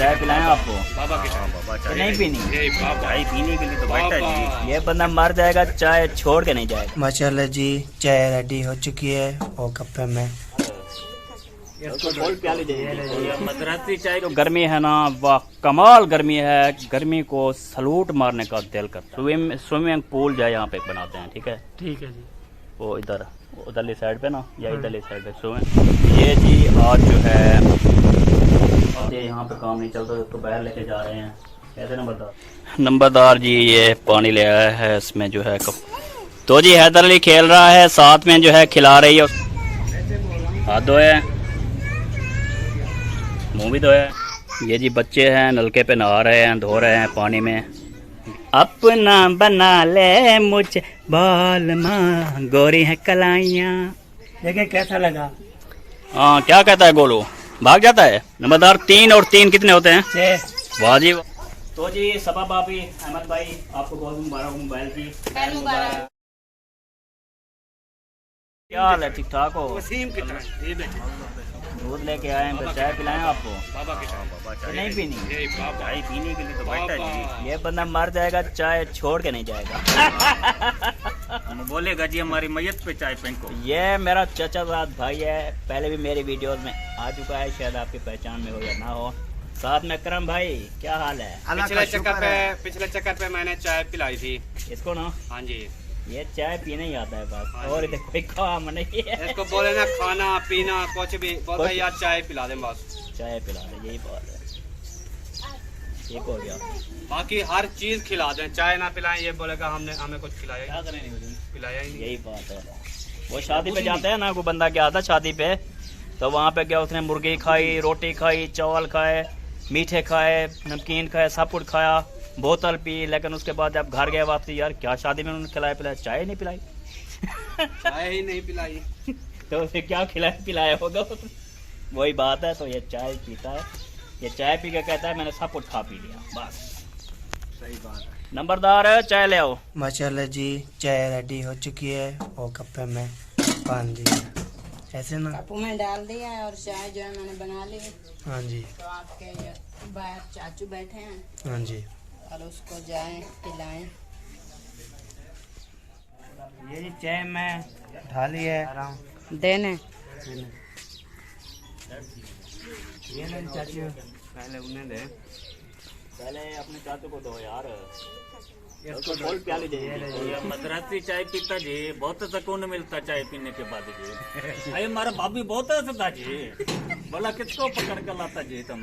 चाय पिलाएं आपको? बाबा की बाबा चाय नहीं पीनी? चाय पीने के लिए तो बैठा है जी। ये बंदा मर जाएगा, चाय छोड़ के नहीं जाएगा। माशाल्लाह जी, चाय रेडी हो चुकी है और कप्पे में। मदरासी चाय जो गर्मी है ना, वाह कमाल गर्मी है। गर्मी को सलूट मारने का दिल करता है। स्विमिंग पूल जो है यहाँ पे बनाते हैं, ठीक है? ठीक है जी। वो इधर उधरली साइड पे ना, या इधरली साइड पे स्विमिंग। ये जी आज जो है ये यहाँ पे काम नहीं चलता, तो बाहर लेके जा रहे हैं। कैसे नंबरदार जी ये पानी ले आया है, इसमें जो है तो जी हैदर अली खेल रहा है, साथ में जो है खिला रही है। हाथ धोए, मुंह भी धोया। ये जी बच्चे हैं, नलके पे नहा रहे हैं, धो रहे हैं पानी में। अपना बना ले मुझे बाल माँ, गोरी है कलाइयाँ। देखिए कैसा लगा। हाँ क्या कहता है गोलू, भाग जाता है। नंबरदार 3 और 3 कितने होते हैं? 6। वाह जी। तो जी सबा भाभी, अहमद भाई, आपको बहुत मुबारक मोबाइल की। क्या हाल है, ठीक ठाक हो? दूध लेके आए हैं, चाय पिलाएं आपको? बाबा की चाय नहीं पीनी? चाय पीने के लिए तो बैठा है ये बंदा मर जाएगा, चाय छोड़ के नहीं जाएगा। जी। बोलेगा जी हमारी मैयत पे चाय फेंको। ये मेरा चाचा साथ भाई है, पहले भी मेरी वीडियोस में आ चुका है, शायद आपकी पहचान में हो या ना हो। साथ में करम भाई, क्या हाल है? पिछले चक्कर पे मैंने चाय पिलाई थी इसको ना। हाँ जी। ये चाय पीने ही आता है बस, और इधर कोई काम नहीं है। इसको बोले ना खाना पीना कुछ भी, बोलता यार चाय पिला दे बस। चाय पिला दे, यही बात है। ठीक हो गया। बाकी हर चीज खिला दें, चाय ना पिलाएं ये बोलेगा हमने हमें कुछ खिलाया क्या करें नहीं, पिलाया ही नहीं। यही बात है। वो शादी पे जाते हैं ना, कोई बंदा क्या आता शादी पे, तो वहाँ पे क्या उसने मुर्गी खाई, रोटी खाई, चावल खाए, मीठे खाए, नमकीन खाए, सब कुछ खाया, बोतल पी, लेकिन उसके बाद जब घर गया वापसी, यार क्या शादी में उन्होंने खिलाया पिलाया, चाय नहीं पिलाई। चाय ही नहीं पिलाई तो उसे क्या खिलाया पिलाया होगा? वही बात है। तो ये चाय पीता है, ये चाय पी के कहता है मैंने सब कुछ खा पी लिया, बस। सही बात है। नंबरदार चाय ले आओ। माशाल्लाह जी, चाय रेडी हो चुकी है और कप्पे में पान दिया। ऐसे ना कप में डाल दिया है और चाय जो है मैंने बना ली है। हाँ जी। तो आपके बाहर चाचू बैठे हैं हाँ जी। और उसको जाएं पिलाएं। ये जी चाय मैं ढाली है देने ये नहीं चाचू, पहले उन्हें दे। पहले अपने चाचू को दो यार, इसको बोल प्याली दे। मदरासी चाय पीता जी, बहुत सुकून मिलता चाय पीने के बाद जी। अरे हमारा भाभी बहुत हंसता जी, बोला किसको पकड़ कर लाता जी तुम।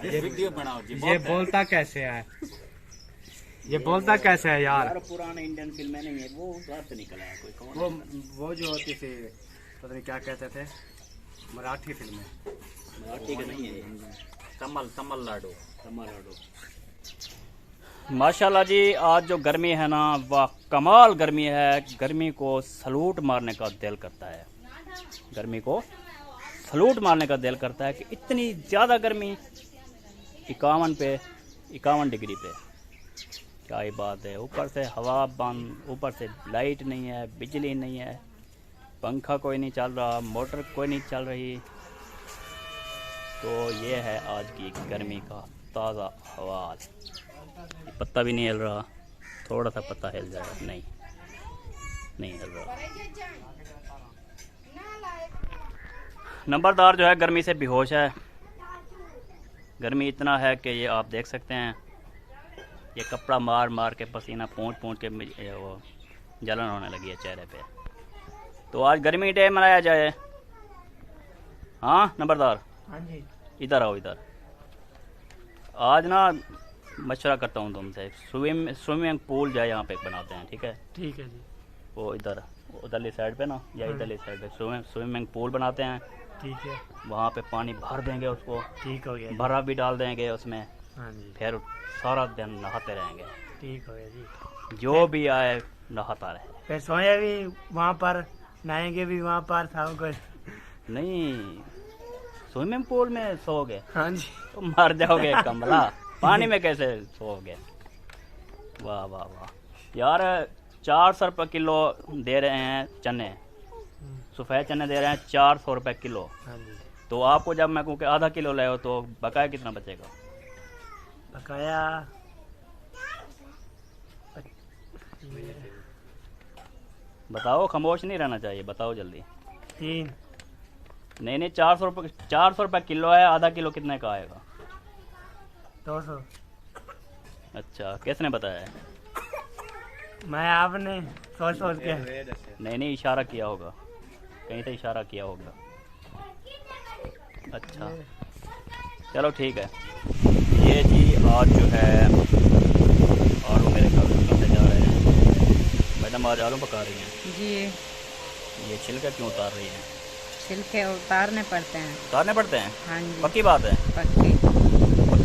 ये वीडियो बनाओ जी। ये बोलता कैसे है, ये बोलता कैसे है यार? पुराने इंडियन फिल्में नहीं है, वो बाहर से निकला है कोई कौन? वो जो होती थी, पता नहीं क्या कहते थे, मराठी फिल्में। ठीक है, नहीं है तमिलनाडु। माशाल्लाह जी, आज जो गर्मी है ना, वाह कमाल गर्मी है। गर्मी को सलूट मारने का दिल करता है। गर्मी को सलूट मारने का दिल करता है कि इतनी ज़्यादा गर्मी 51 डिग्री पे, क्या ही बात है। ऊपर से हवा बंद, ऊपर से लाइट नहीं है, बिजली नहीं है, पंखा कोई नहीं चल रहा, मोटर कोई नहीं चल रही। तो ये है आज की गर्मी का ताज़ा हवाल। पत्ता भी नहीं हिल रहा, थोड़ा सा पत्ता हिल जाएगा, नहीं हिल रहा। नंबरदार जो है गर्मी से बेहोश है। गर्मी इतना है कि ये आप देख सकते हैं, ये कपड़ा मार मार के पसीना पोंछ के वो जलन होने लगी है चेहरे पे। तो आज गर्मी डे मनाया जाए। हाँ नंबरदार, हाँ जी। इधर आओ इधर। आज ना मशवरा करता हूँ तुमसे, स्विमिंग पूल जो है यहाँ पे बनाते हैं, ठीक है? ठीक है जी। वो इधर उधरली साइड पे ना, या इधरली साइड पे स्विमिंग पूल बनाते हैं। ठीक है। वहाँ पे पानी भर देंगे उसको, ठीक हो गया जी। भरा भी डाल देंगे उसमें, हाँ जी। फिर सारा दिन नहाते रहेंगे। ठीक हो गया जी। जो भी आए नहाता रहे। फिर सोए भी वहाँ पर, नहाएंगे भी वहाँ पर, सब कुछ। नहीं, स्विमिंग पूल में सोओगे हाँ जी। तो मर जाओगे कमला, पानी में कैसे सोओगे? वाह वाह वाह यार। 400 रुपये किलो दे रहे हैं चने, सफ़ेद चने दे रहे हैं 400 रुपये किलो। हाँ जी। तो आपको जब मैं कहूँ कि आधा किलो ले हो तो बकाया कितना बचेगा? बकाया बताओ, खामोश नहीं रहना चाहिए, बताओ जल्दी। 3 नहीं 400 रुपये किलो है, आधा किलो कितने का आएगा? 200। अच्छा, किसने बताया है? मैं आपने सोच के नहीं इशारा किया होगा, कहीं से इशारा किया होगा। अच्छा चलो ठीक है। ये जी आज जो है आलू मेरे घर से जा रहे हैं। मैडम आज आलू पका रही हैं। जी, ये छिलके क्यों उतार रही हैं? छिलके उतारने पड़ते हैं। उतारने पड़ते हैं? हाँ जी, पक्की बात है? पक्की।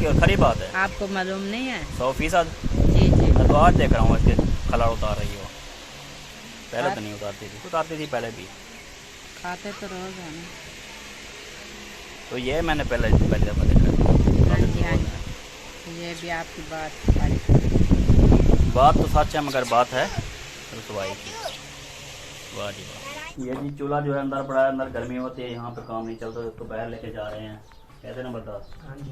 और खरी बात है? आपको मालूम नहीं है? 100%। जी जी। मैं तो आज देख रहा हूँ इसके खला उतार रही हो, पहले तो नहीं उतारती थी। उतारती थी पहले भी। खाते तो रोज है ना। तो ये मैंने पहले दफ़ा देखा। हाँ जी हाँ जी, ये भी आपकी बात तो सच है, मगर बात है रसवाई की। वाह जी वाह। ये जी चूल्हा जो है अंदर पड़ा है, अंदर गर्मी होती है, यहाँ पे काम नहीं चलता, तो इसको बाहर लेके जा रहे हैं। कैसे नंबर 10? हाँ जी।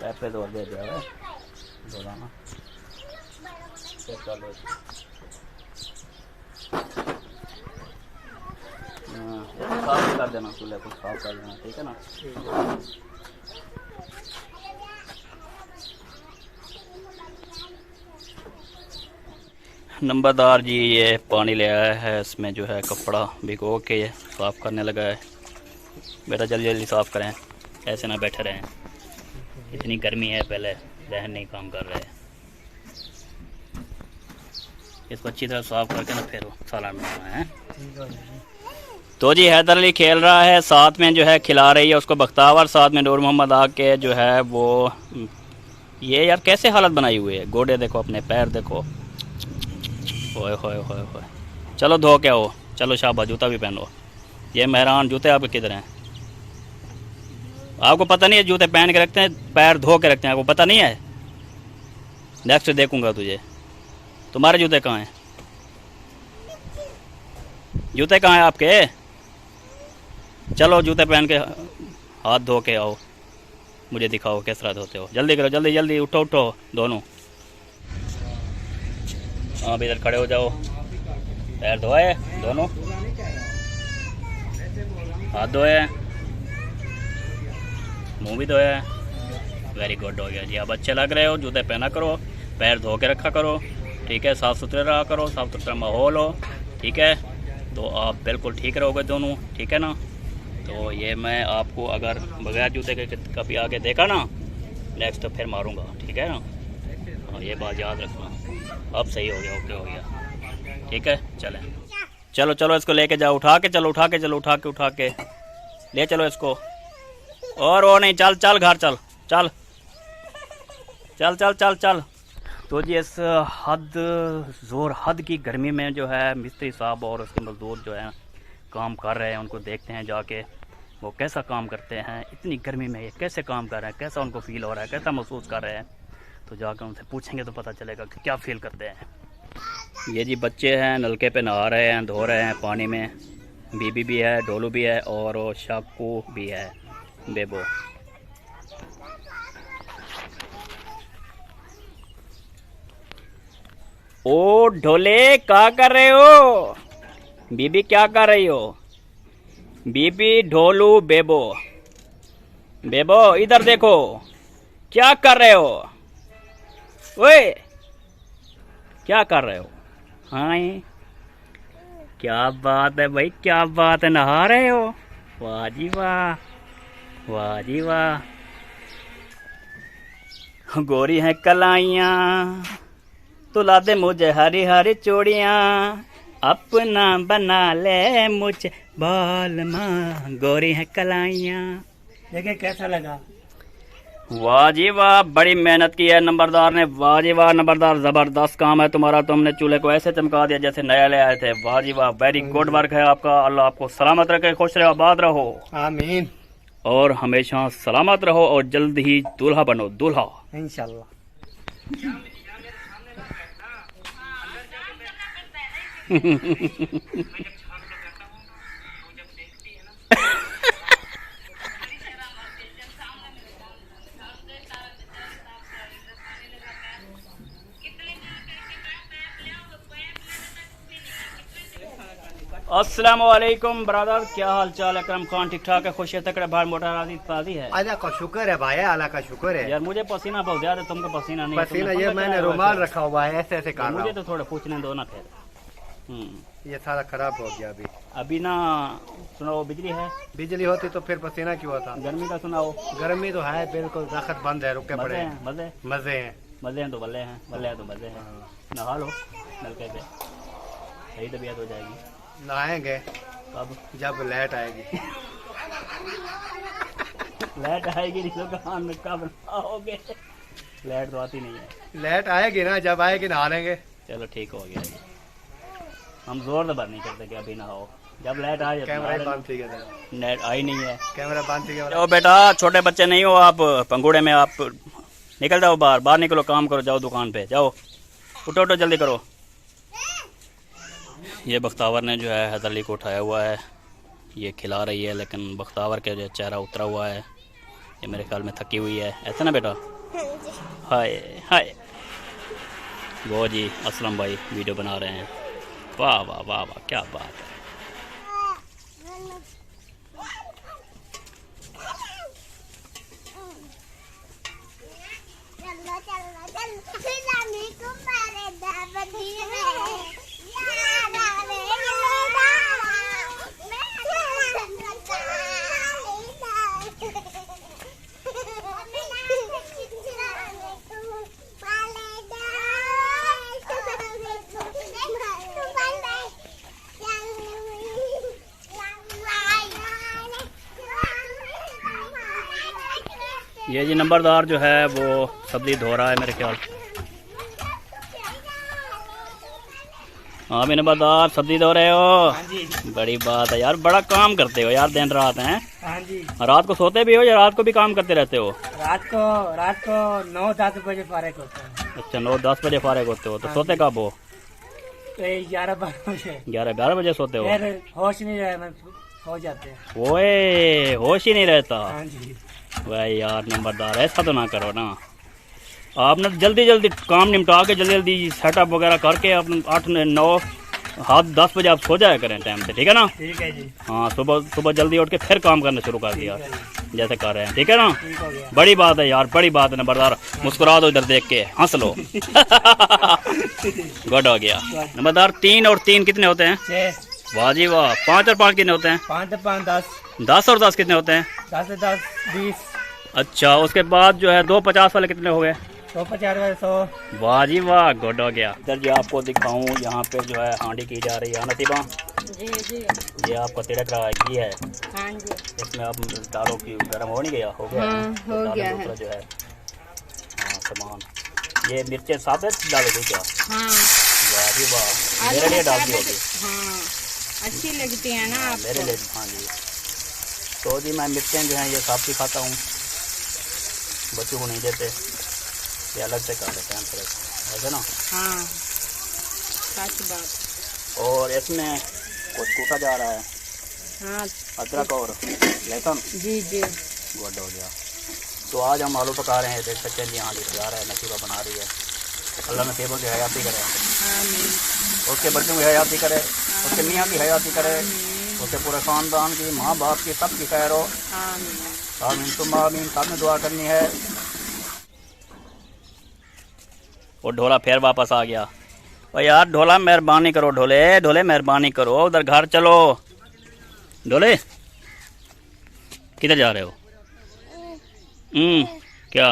पैपे तो दे दिया है दोलाना। चलो साफ कर देना, चूल्हे को साफ कर देना, ठीक है ना? नंबरदार जी ये पानी ले आया है, इसमें जो है कपड़ा भिगो के साफ़ करने लगा है। बेटा जल्दी जल्दी साफ़ करें, ऐसे ना बैठे रहें, इतनी गर्मी है, पहले बहन नहीं काम कर रहे हैं। इसको अच्छी तरह साफ़ करके ना फिर सालन बनाना है। तो जी हैदर अली खेल रहा है, साथ में जो है खिला रही है उसको बख्तावर, साथ में नूर मोहम्मद आके जो है वो ये यार कैसे हालत बनाई हुई है। गोडे देखो, अपने पैर देखो, होए होए होए होए। चलो धो के आओ, चलो शाबाश, जूता भी पहनो। ये मेहरान जूते आपके किधर हैं? आपको पता नहीं है जूते पहन के रखते हैं, पैर धो के रखते हैं, आपको पता नहीं है? नेक्स्ट देखूंगा तुझे। तुम्हारे जूते कहाँ हैं? जूते कहाँ हैं आपके? चलो जूते पहन के हाथ धो के आओ, मुझे दिखाओ किस तरह धोते हो। जल्दी करो, जल्दी जल्दी, उठो उठो दोनों। हाँ भी इधर खड़े हो जाओ। पैर धोए दोनों, हाथ धोए, मुंह भी धोया है। वेरी गुड, हो गया जी। अब अच्छे लग रहे हो, जूते पहना करो, पैर धो के रखा करो, ठीक है? साफ़ सुथरे रहा करो, साफ़ सुथरा माहौल हो, ठीक है? तो आप बिल्कुल ठीक रहोगे दोनों, ठीक है ना? तो ये मैं आपको अगर बगैर जूते के कभी आगे देखा ना नेक्स्ट तो फिर मारूंगा, ठीक है ना? और ये बात याद रखना। अब सही हो गया, ओके हो गया, ठीक है? चलें, चलो चलो इसको लेके जाओ, उठा के चलो, उठा के चलो, उठा के ले चलो इसको। और वो नहीं, चल चल घर चल चल चल चल चल चल। तो जी इस हद की गर्मी में जो है मिस्त्री साहब और उसके मजदूर जो है काम कर रहे हैं, उनको देखते हैं जाके वो कैसा काम करते हैं। इतनी गर्मी में ये कैसे काम कर रहे हैं, कैसा उनको फील हो रहा है, कैसा महसूस कर रहे हैं, तो जाकर उनसे पूछेंगे तो पता चलेगा कि क्या फील करते हैं। ये जी बच्चे हैं, नलके पे नहा रहे हैं, धो रहे हैं पानी में। बीबी भी है, ढोलू भी है और वो शाकू भी है, बेबो। ओ ढोले क्या कर रहे हो? बीबी क्या कर रही हो? बीबी, ढोलू, बेबो। बेबो इधर देखो, क्या कर रहे हो? ओए क्या कर रहे हो? हाँ क्या बात है भाई, क्या बात है, नहा रहे हो? वाह जी वाह, वाह जी वाह। गोरी हैं कलाइयाँ, तुला दे मुझे हरी हरी चूड़ियाँ, अपना बना ले मुझे बाल माँ, गोरी हैं कलाइयाँ। देखिए कैसा लगा। वाह जी वाह, बड़ी मेहनत की है नंबरदार ने। वाह जी वाह नंबरदार, जबरदस्त काम है तुम्हारा, तुमने चूल्हे को ऐसे चमका दिया जैसे नया ले आए थे। वाह जी वाह, वेरी गुड वर्क है आपका। अल्लाह आपको सलामत रखे, खुश रहो, आबाद रहो, आमीन, और हमेशा सलामत रहो, और जल्द ही दूल्हा बनो, दूल्हा इंशाल्लाह। अस्सलाम वालेकुम ब्रदर, क्या हाल चाल है? अकरम खान ठीक ठाक है? खुश है? तकड़े बाहर मोटर ताज़ी है? अल्लाह का शुक्र है भाई, अल्लाह का शुक्र है। यार मुझे पसीना बहुत ज्यादा, तुमको पसीना नहीं है? पसीना तुमने ये पंखा मैंने चलाया हुआ रुमाल है? रखा हुआ है, ऐसे ऐसे कर रहा मुझे हूँ। तो थोड़ा पूछने दो ना फिर। ये सारा खराब हो गया अभी। अभी ना सुनाओ, बिजली है? बिजली होती तो फिर पसीना क्यों होता। गर्मी का सुनाओ। गर्मी तो है बिल्कुल, रखत बंद है, रुके मजे पड़े हैं? मजे मजे हैं। मजे हैं तो बल्ले हैं, बल्ले हैं तो मजे हैं। नहा लो नलके पे, सही तबीयत हो जाएगी। नहाएंगे कब? जब लाइट आएगी। लाइट आएगी नहीं तो कहाँ में कब नहाओगे? लाइट तो आती नहीं है। लाइट आएगी ना, जब आएगी नहा लेंगे। चलो ठीक हो गया जी। हम जोर दबा नहीं करते कि अभी नहाओ, जब लाइट आ जाए। कैमरा ही बंद थी क्या? नेट आई नहीं है। कैमरा बंद थी क्या? जाओ बेटा, छोटे बच्चे नहीं हो आप, पंगूड़े में आप निकल जाओ बाहर, बाहर निकलो, काम करो, जाओ दुकान पे जाओ, उठो उठो जल्दी करो। ये बख्तावर ने जो है हैदर अली को उठाया हुआ है, ये खिला रही है, लेकिन बख्तावर का जो चेहरा उतरा हुआ है, ये मेरे ख्याल में थकी हुई है। ऐसा ना बेटा? हाय हाय। वो जी असलम भाई वीडियो बना रहे हैं। वाह वाह वाह वाह, क्या बात है। ये जी नंबरदार जो है वो सब्जी धो रहा है मेरे ख्याल। हाँ भी नंबरदार, सब्जी धो रहे हो? हाँ जी। बड़ी बात है यार, बड़ा काम करते हो यार दिन रात हैं। हाँ जी। रात को सोते भी हो या रात को भी काम करते रहते हो? रात को 9-10 बजे फारिग होता है। अच्छा, 9-10 बजे फारिग होते हो, तो सोते कब हो? 11-12 बजे। 11 बजे सोते हो? फिर होश नहीं रहना, हो जाते हैं। ओए होश ही नहीं रहता। हाँ जी। वह यार नंबरदार, ऐसा तो ना करो ना। आपने जल्दी जल्दी काम निपटा के जल्दी जल्दी सेटअप वगैरह करके अपने 8-9 10 बजे आप सो जाया करें टाइम से, ठीक है ना? ठीक है जी। हाँ, सुबह सुबह जल्दी उठ के फिर काम करना शुरू कर दिया, ठीक है जी। जैसे कर रहे हैं, ठीक है ना? ठीक हो गया। बड़ी बात है यार, बड़ी बात है नंबरदार। मुस्कुरा दो इधर देख के, हंस लो। गुड हो गया नंबरदार। 3 और 3 कितने होते हैं? 6। वाह जी वाह। 5 और 5 कितने होते हैं? 5-5 10। 10 और 10 कितने होते हैं? 10-10 20। अच्छा, उसके बाद जो है 250 वाले कितने हो गए? 150 100। वाह जी वाह, गुड हो गया। इधर जी आपको दिखाऊं, यहाँ पे जो है हांडी की जा रही है नसीबा। जी जी। ये आपका तिड़क रहा है, घी है, हाँ जी। इसमें आप डालो कि गर्म हो नहीं गया? हो गया? हाँ, तो हो डालो गया दूसरा है। जो है हाँ सामान। ये मिर्चें साबित डालो दी क्या? हाँ। वाह जी वाह, मेरे लिए डाल दी होगी। हाँ, अच्छी लगती है ना मेरे आपको? लिए, हाँ जी। तो जी मैं मिर्चें जो हैं ये साफ खाता हूँ, बच्चों को नहीं देते, ये अलग से कर लेते हैं फिर, ऐसे ना? हाँ, सच बात। और इसमें कुछ कूटा जा रहा है, हाँ अदरक और लहसुन। जी जी। गुड हो गया। तो आज हम आलू पका रहे हैं, देख सकते हैं जी। हाँ तैयार है, नसीबा बना रही है। अल्लाह नसीबों की हयाती करे, आमीन। उसके बच्चों की हयाती करे, उसके मियाँ की हयाती करे, उसके पूरे ख़ानदान की, माँ बाप की, सब की खैर हो। आमीन। आमीन तुम आमीन, सब ने दुआ करनी है। और ढोला फिर वापस आ गया। और यार ढोला मेहरबानी करो, ढोले ढोले मेहरबानी करो, उधर घर चलो। ढोले किधर जा रहे हो? क्या?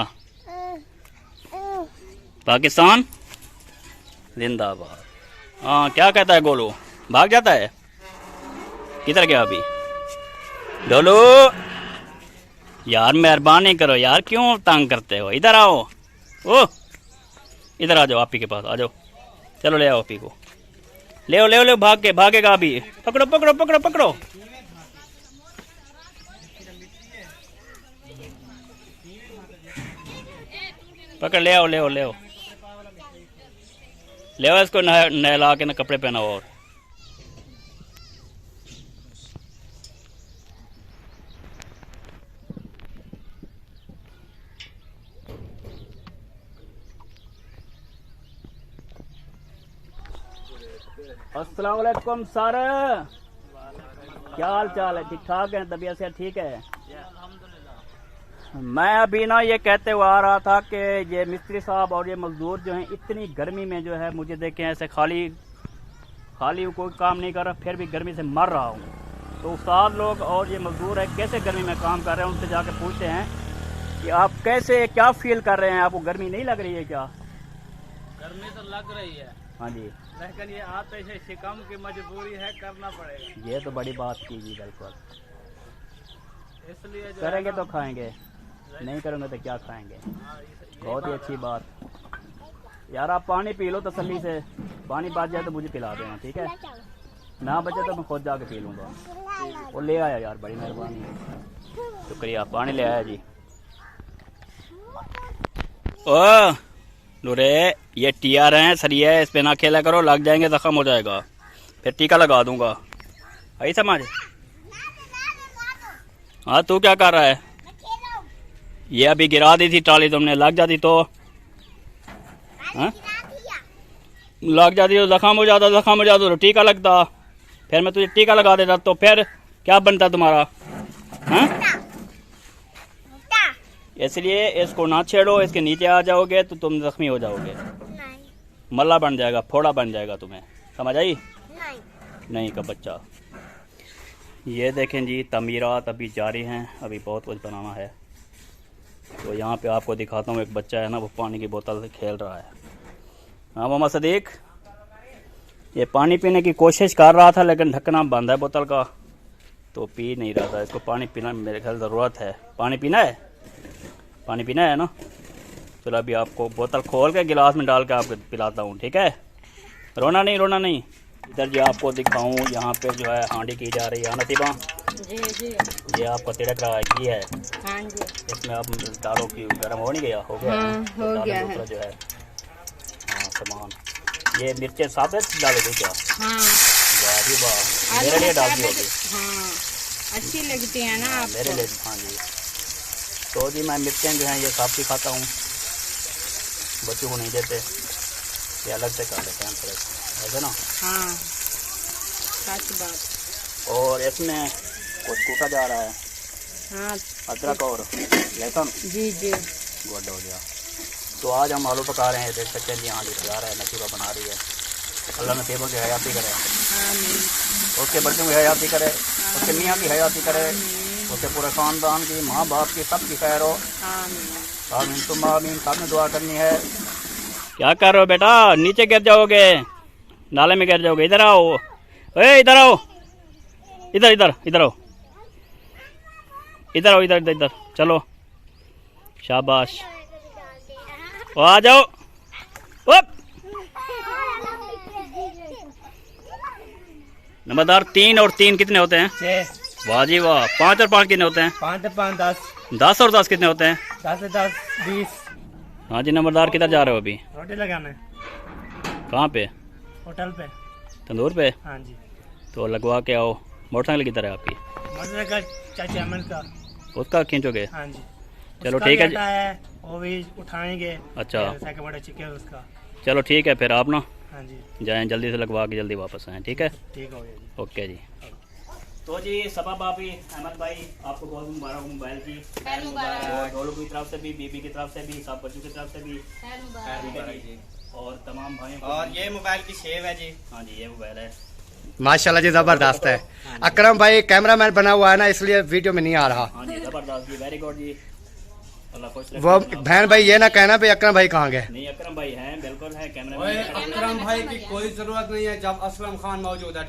पाकिस्तान जिंदाबाद। हाँ, क्या कहता है गोलू? भाग जाता है? किधर गया अभी ढोलू? यार मेहरबानी करो यार, क्यों तंग करते हो? इधर आओ। ओ इधर आ जाओ, आपी के पास आ जाओ। चलो ले आओ आपी को, ले आओ ले आओ ले आओ, भाग के भागेगा अभी। पकड़ो पकड़ो पकड़ो पकड़ो। पकड़, ले आओ ले आओ ले आओ ले आओ, इसको नहला के ना कपड़े पहनाओ। और अस्सलाम वालेकुम सर, क्या हाल चाल है? ठीक ठाक है? तबीयत से ठीक है? मैं अभी ना ये कहते हुए आ रहा था कि ये मिस्त्री साहब और ये मजदूर जो हैं इतनी गर्मी में जो है मुझे देखें ऐसे खाली कोई काम नहीं कर रहा, फिर भी गर्मी से मर रहा हूँ। तो उस्ताद लोग और ये मजदूर है कैसे गर्मी में काम कर रहे हैं, उनसे जाके पूछते हैं कि आप कैसे क्या फील कर रहे हैं, आपको गर्मी नहीं लग रही है क्या? गर्मी तो लग रही है, हाँ जी, लेकिन ये आते से शिकम की मजबूरी है, करना पड़ेगा। ये तो बड़ी बात की जी, बिल्कुल। इसलिए जो करेंगे तो खाएंगे, नहीं करेंगे तो क्या खाएंगे। बहुत ही अच्छी बात यार। आप पानी पी लो तसल्ली से, पानी बच जाए तो मुझे पिला देना, ठीक है? ना बचे तो मैं खुद जाके पी लूँगा। वो ले आया यार, बड़ी मेहरबानी, शुक्रिया। पानी ले आया जी। ओ नूरे, ये टीआर हैं, सरिया है, इस पे ना खेला करो, लग जाएंगे, जख्म हो जाएगा, फिर टीका लगा दूंगा। आई समझ? हाँ, तू क्या कर रहा है? ये अभी गिरा दी थी ट्राली तुमने, लग जाती तो? हाँ, लग जाती तो जख्म हो जाता, जख्म हो जाता तो टीका लगता, फिर मैं तुझे टीका लगा देता, तो फिर क्या बनता तुम्हारा? हाँ, इसलिए इसको ना छेड़ो, इसके नीचे आ जाओगे तो तुम जख्मी हो जाओगे, मल्ला बन जाएगा, फोड़ा बन जाएगा तुम्हें, समझ आई? नहीं का बच्चा। ये देखें जी, तमीरात अभी जारी हैं, अभी बहुत कुछ बनाना है। तो यहाँ पे आपको दिखाता हूँ, एक बच्चा है ना, वो पानी की बोतल से खेल रहा है। हाँ मोहम्मद सदीक, ये पानी पीने की कोशिश कर रहा था लेकिन ढक्कना बंद है बोतल का, तो पी नहीं रहा था। इसको पानी पीना मेरे ख्याल ज़रूरत है। पानी पीना है, पानी पीना है ना? चलो अभी आपको बोतल खोल के गिलास में डाल के आपको पिलाता हूँ, ठीक है? रोना नहीं, रोना नहीं। इधर जो आपको दिखाऊँ, यहाँ पे जो है हांडी की जा रही है नसीबा जी जी। ये आपका तिड़क रहा है, घी है, हाँ जी। इसमें आप डालो कि गर्म हो नहीं गया? हो गया, हाँ, तो हो डालो गया दूसरा है। जो है हाँ सामान। ये मिर्चें साबित डालो दो क्या? हाँ, वाह जी वाह, आलू मेरे लिए डाल मसाले दियोगे? हाँ, अच्छी लगती है ना मेरे आपको? लिए, हाँ जी। तो जी मैं मिर्चें जो हैं ये साफ ही खाता हूँ, बच्चों को नहीं देते, ये अलग से कर लेते हैं फ्रेश, ऐसे ना? हाँ, सच बात। और इसमें कुछ कूटा जा रहा है, हाँ अदरक और लहसुन, जी जी। गुड हो गया। तो आज हम आलू पका रहे हैं, देख सकते हैं जी, आलू तैयार है, नसीबा बना रही है। अल्लाह नसीबों की हयाती करे, आमीन उसके बच्चों की हयाती करे, उसके मियाँ की हयाती करे, उसके पूरे ख़ानदान की, माँ बाप की, सब की खैर हो। आमीन। आमीन तुम आमीन, सबने दुआ करनी है। क्या कर रहे हो बेटा? नीचे गिर जाओगे, नाले में गिर जाओगे। इधर आओ, ए इधर आओ, इधर इधर इधर आओ, इधर आओ, इधर इधर इधर, चलो शाबाश, ओ आ जाओ। ओप नंबरदार, 3 और 3 कितने होते हैं? 6 वाह जी वाह। 5 और 5 कितने होते हैं? 5 5 10 10 और 10 कितने होते हैं? 10 10 20। हाँ जी नंबरदार, किधर जा रहे हो अभी? रोटी लगाना है कहाँ पे? होटल पे। तंदूर पे? हाँ जी। तो लगवा के आओ। मोटरसाइकिल किधर है आपकी? मोटरसाइकिल चाचा अमन का। उसका खींचोगे? हाँ जी। चलो उसका ठीक है भी आता है, वो भी उठाएंगे। अच्छा। साइकिल बड़ा चिके उसका। चलो ठीक है, फिर आप ना हाँ जी, जाएं, जल्दी से लगवा के जल्दी वापस आएँ, ठीक है? ठीक हो गया जी। ओके जी। तो जी सबा भाभी, अहमद भाई, आपको बहुत मुबारक मोबाइल की। और ढोलू की तरफ से भी, बीबी की तरफ से भी, सब बच्चों की तरफ से भी, ठीक है जी। और तमाम भाइयों को। और ये मोबाइल की शेव है जी। हाँ जी, ये मोबाइल है। माशाल्लाह जी, जबरदस्त है। अकरम भाई कैमरामैन बना हुआ है ना, इसलिए वीडियो में नहीं आ रहा। हाँ जी, जबरदस्त जी, वेरी गुड जी। अल्लाह खुश रखे। वो बहन भाई ये ना कहना भाई अकरम भाई कहाँ गए। नहीं, अकरम भाई हैं, बिल्कुल है कैमरा। अकरम भाई की कोई जरूरत नहीं है जब असलम खान मौजूद है।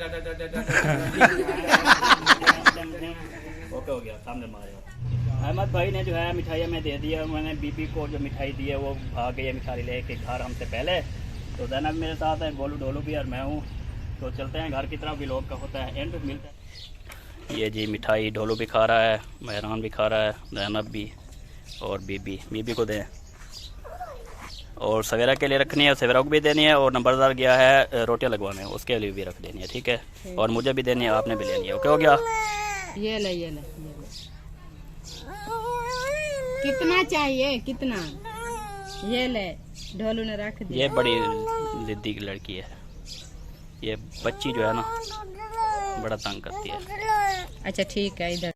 ओके हो गया, सामने मारे। अहमद भाई ने जो है मिठाई हमें दे दिया, मैंने बीबी को जो मिठाई दी है वो भाग गई है मिठाई लेके घर हमसे पहले। तो ज़ैनब मेरे साथ है, गोलू ढोलू भी और मैं हूँ। तो चलते हैं घर की तरफ, भी लोग का होता है एंड मिलता है। ये जी मिठाई ढोलू भी खा रहा है, मेहरान भी खा रहा है, ज़ैनब भी, और बीबी को दें। और सवेरा के लिए रखनी है, सवेरा को भी देनी है। और नंबरदार गया है रोटियां लगवाने, उसके लिए भी रख देनी है, ठीक है? और मुझे भी देनी है, आपने भी लेनी है। ओके हो गया? ये ले ये ले। कितना चाहिए, कितना? ये ले, ढोलू ने रख दिया। ये बड़ी जिद्दी की लड़की है। ये बच्ची जो है ना बड़ा तंग करती है। अच्छा ठीक है, इधर